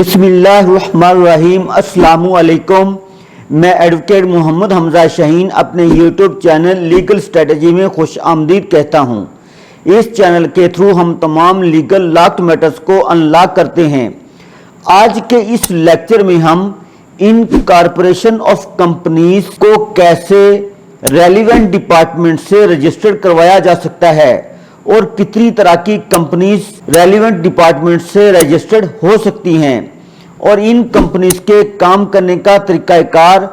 बिस्मिल्लाहिर्रहमानिर्रहीम। अस्सलामु अलैकुम। मैं एडवोकेट मोहम्मद हमजा शाहीन अपने यूट्यूब चैनल लीगल स्ट्रेटजी में खुश आमदीद कहता हूँ। इस चैनल के थ्रू हम तमाम लीगल लॉक्ड मैटर्स को अनलॉक करते हैं। आज के इस लेक्चर में हम इनकॉर्पोरेशन ऑफ कंपनीज को कैसे रेलिवेंट डिपार्टमेंट से रजिस्टर्ड करवाया जा सकता है और कितनी तरह की कंपनीज रेलिवेंट डिपार्टमेंट से रजिस्टर्ड हो सकती हैं और इन कंपनीज के काम करने का तरीकाकार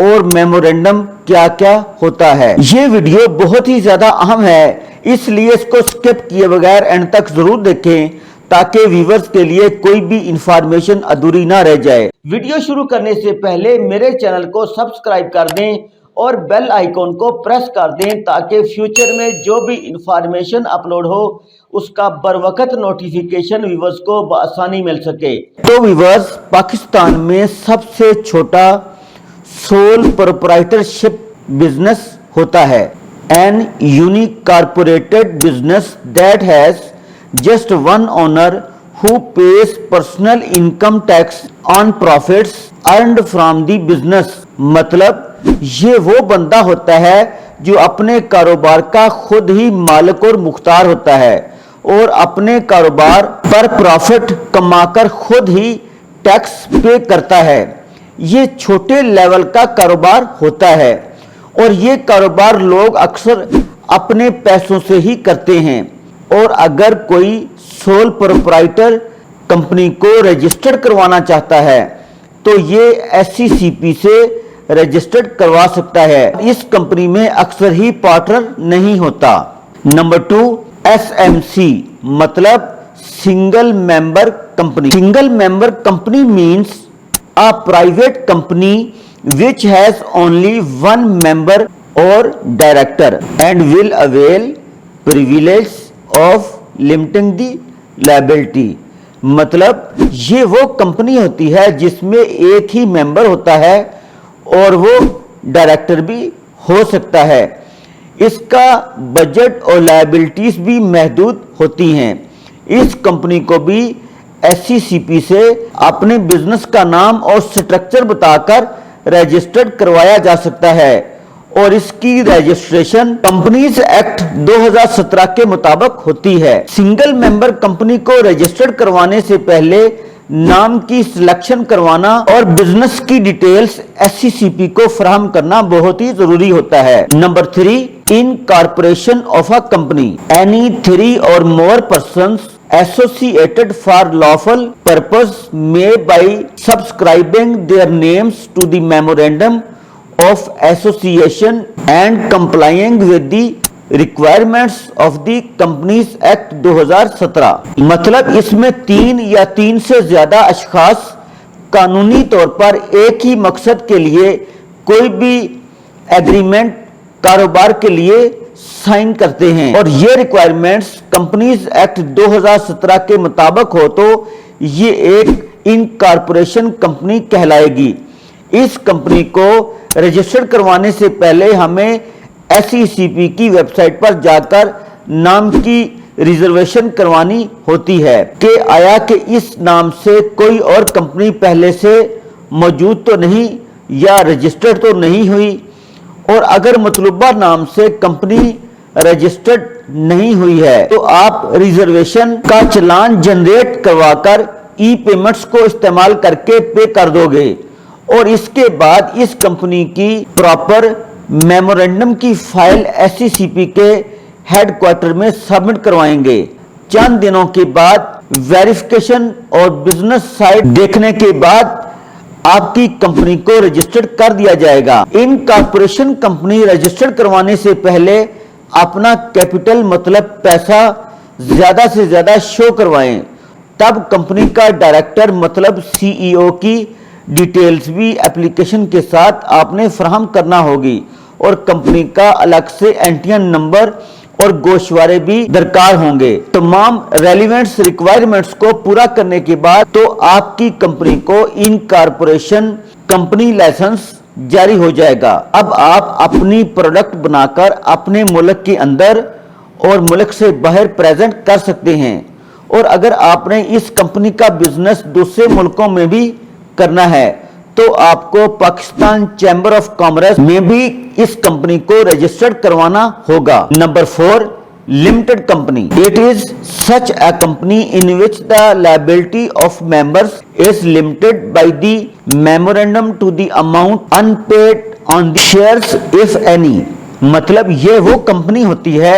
और मेमोरेंडम क्या क्या होता है। ये वीडियो बहुत ही ज्यादा अहम है, इसलिए इसको स्किप किए बगैर एंड तक जरूर देखें ताकि व्यूअर्स के लिए कोई भी इंफॉर्मेशन अधूरी ना रह जाए। वीडियो शुरू करने से पहले मेरे चैनल को सब्सक्राइब कर दें और बेल आइकॉन को प्रेस कर दें ताकि फ्यूचर में जो भी इंफॉर्मेशन अपलोड हो उसका बरवकत नोटिफिकेशन व्यूअर्स को बआसानी मिल सके। तो व्यूअर्स, पाकिस्तान में सबसे छोटा सोल प्रोप्राइटरशिप बिजनेस होता है an unincorporated business that has just one owner who pays personal income tax on profits earned from the business। मतलब ये वो बंदा होता है जो अपने कारोबार का खुद ही मालिक और मुख्तार होता है और अपने कारोबार पर प्रॉफिट कमाकर खुद ही टैक्स पे करता है। ये छोटे लेवल का कारोबार होता है और ये कारोबार लोग अक्सर अपने पैसों से ही करते हैं। और अगर कोई सोल प्रोप्राइटर कंपनी को रजिस्टर्ड करवाना चाहता है तो ये SCCP से रजिस्टर्ड करवा सकता है। इस कंपनी में अक्सर ही पार्टनर नहीं होता। नंबर 2, SMC मतलब single member company. Single member company means a private company which has only one member और director and will avail privilege of limiting the liability. मतलब ये वो कंपनी होती है जिसमें एक ही मेंबर होता है और वो डायरेक्टर भी हो सकता है। इसका बजट और लायबिलिटीज भी महदूद होती हैं। इस कंपनी को भी SCCP से अपने बिजनेस का नाम और स्ट्रक्चर बताकर रजिस्टर्ड करवाया जा सकता है और इसकी रजिस्ट्रेशन कंपनीज एक्ट 2017 के मुताबिक होती है। सिंगल मेंबर कंपनी को रजिस्टर्ड करवाने से पहले नाम की सिलेक्शन करवाना और बिजनेस की डिटेल्स SCCP को फराहम करना बहुत ही जरूरी होता है। Number 3, incorporation of a company. Any 3 or more persons associated for lawful purpose may by subscribing their names to the memorandum of association and complying with the requirements of the Companies Act 2017। मतलब इसमें 3 या 3 से ज्यादा अशखास कानूनी तौर पर एक ही मकसद के लिए कोई भी एग्रीमेंट कारोबार के लिए साइन करते हैं और ये रिक्वायरमेंट्स कंपनीज एक्ट 2017 के मुताबिक हो तो ये एक इनकॉर्पोरेशन कंपनी कहलाएगी। इस कंपनी को रजिस्टर्ड करवाने से पहले हमें SCCP की वेबसाइट पर जाकर नाम की रिजर्वेशन करवानी होती है कि आया कि इस नाम से कोई और कंपनी पहले से मौजूद तो नहीं या रजिस्टर्ड तो नहीं हुई, और अगर मतलूबा नाम से कंपनी रजिस्टर्ड नहीं हुई है तो आप रिजर्वेशन का चालान जनरेट करवाकर ई-पेमेंट्स को इस्तेमाल करके पे कर दोगे और इसके बाद इस कंपनी की प्रॉपर मेमोरेंडम की फाइल SCCP के हेडक्वार्टर में सबमिट करवाएंगे। चंद दिनों के बाद वेरिफिकेशन और बिजनेस साइट देखने के बाद आपकी कंपनी को रजिस्टर्ड कर दिया जाएगा। इनकॉर्पोरेशन कंपनी रजिस्टर्ड करवाने से पहले अपना कैपिटल मतलब पैसा ज्यादा से ज्यादा शो करवाएं, तब कंपनी का डायरेक्टर मतलब CEO की डिटेल्स भी एप्लीकेशन के साथ आपने फराहम करना होगी और कंपनी का अलग से एंटियन नंबर और गोशवारे भी दरकार होंगे। तमाम रेलिवेंट रिक्वायरमेंट्स को पूरा करने के बाद तो आपकी कंपनी को इनकॉर्पोरेशन कंपनी लाइसेंस जारी हो जाएगा। अब आप अपनी प्रोडक्ट बनाकर अपने मुल्क के अंदर और मुल्क से बाहर प्रेजेंट कर सकते हैं اور اگر آپ نے اس کمپنی کا بزنس دوسرے ملکوں میں بھی کرنا ہے تو آپ کو پاکستان چیمبر آف کامرس میں بھی اس کمپنی کو رجسٹرڈ کروانا ہوگا۔ Number 4، limited company. It is such a company in which the liability of members is limited by the memorandum to the amount unpaid on the shares if any. مطلب یہ وہ company ہوتی ہے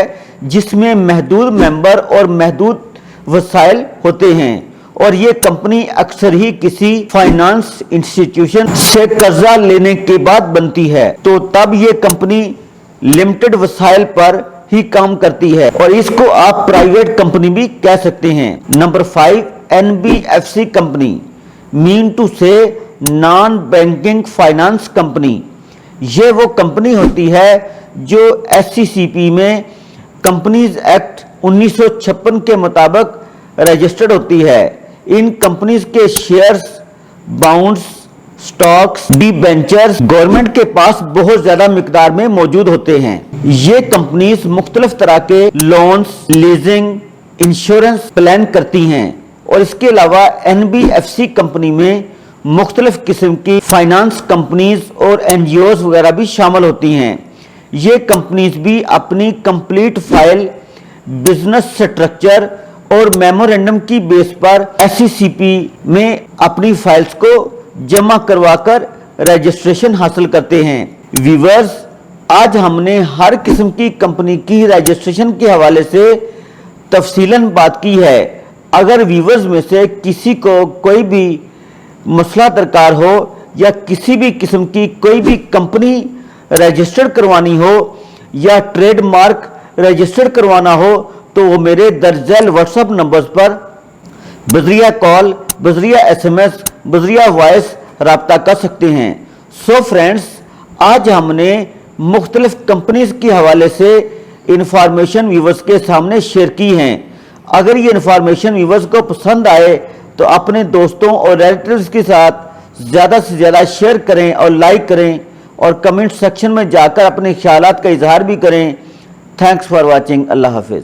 جس میں محدود ممبر اور محدود وسائل ہوتے ہیں، اور یہ کمپنی اکثر ہی کسی فائنانس انسٹیٹیوشن سے قرضہ لینے کے بعد بنتی ہے، تو تب یہ کمپنی لمیٹڈ وسائل پر ہی کام کرتی ہے، اور اس کو آپ پرائیویٹ کمپنی بھی کہہ سکتے ہیں۔ نمبر 5، NBFC کمپنی، مین ٹو سے نان بینکنگ فائنانس کمپنی۔ یہ وہ کمپنی ہوتی ہے جو SCCP میں کمپنیز ایکٹ 1956 کے مطابق رجسٹرڈ ہوتی ہے۔ ان کمپنیز کے shares, bounds, Stokes, debentures government کے پاس بہت زیادہ مقدار میں موجود ہوتے ہیں۔ یہ کمپنیز مختلف طرح کے لونز، لیزنگ، انشورنس پلان کرتی ہیں، اور اس کے علاوہ NBFC کمپنی میں مختلف قسم کی فائنانس کمپنیز اور NGOs وغیرہ بھی شامل ہوتی ہیں۔ یہ کمپنیز بھی اپنی کمپلیٹ فائل، بزنس سٹرکچر اور میمورینڈم کی بیس پر SCCP میں اپنی فائلز کو جمع کروا کر رجسٹریشن حاصل کرتے ہیں۔ ویورز، آج ہم نے ہر قسم کی کمپنی کی رجسٹریشن کے حوالے سے تفصیلاً بات کی ہے۔ اگر ویورز میں سے کسی کو کوئی بھی مسئلہ درکار ہو یا کسی بھی قسم کی کوئی بھی کمپنی رجسٹر کروانی ہو یا ٹریڈ مارک رجسٹر کروانا ہو تو وہ میرے درج ذیل واٹس ایپ نمبرز پر بذریعہ کال، بذریعہ SMS، بذریعہ وائس رابطہ کر سکتے ہیں۔ سو فرینڈز، آج ہم نے مختلف کمپنیز کے حوالے سے انفارمیشن ویورز کے سامنے شیئر کی ہیں۔ اگر یہ انفارمیشن ویورز کو پسند آئے تو اپنے دوستوں اور ریلیٹیوز کے ساتھ زیادہ سے زیادہ شیئر کریں اور لائک کریں، اور کمنٹ سیکشن میں جا کر اپنے خیالات کا اظہار بھی کریں۔ Thanks for watching. اللہ حافظ۔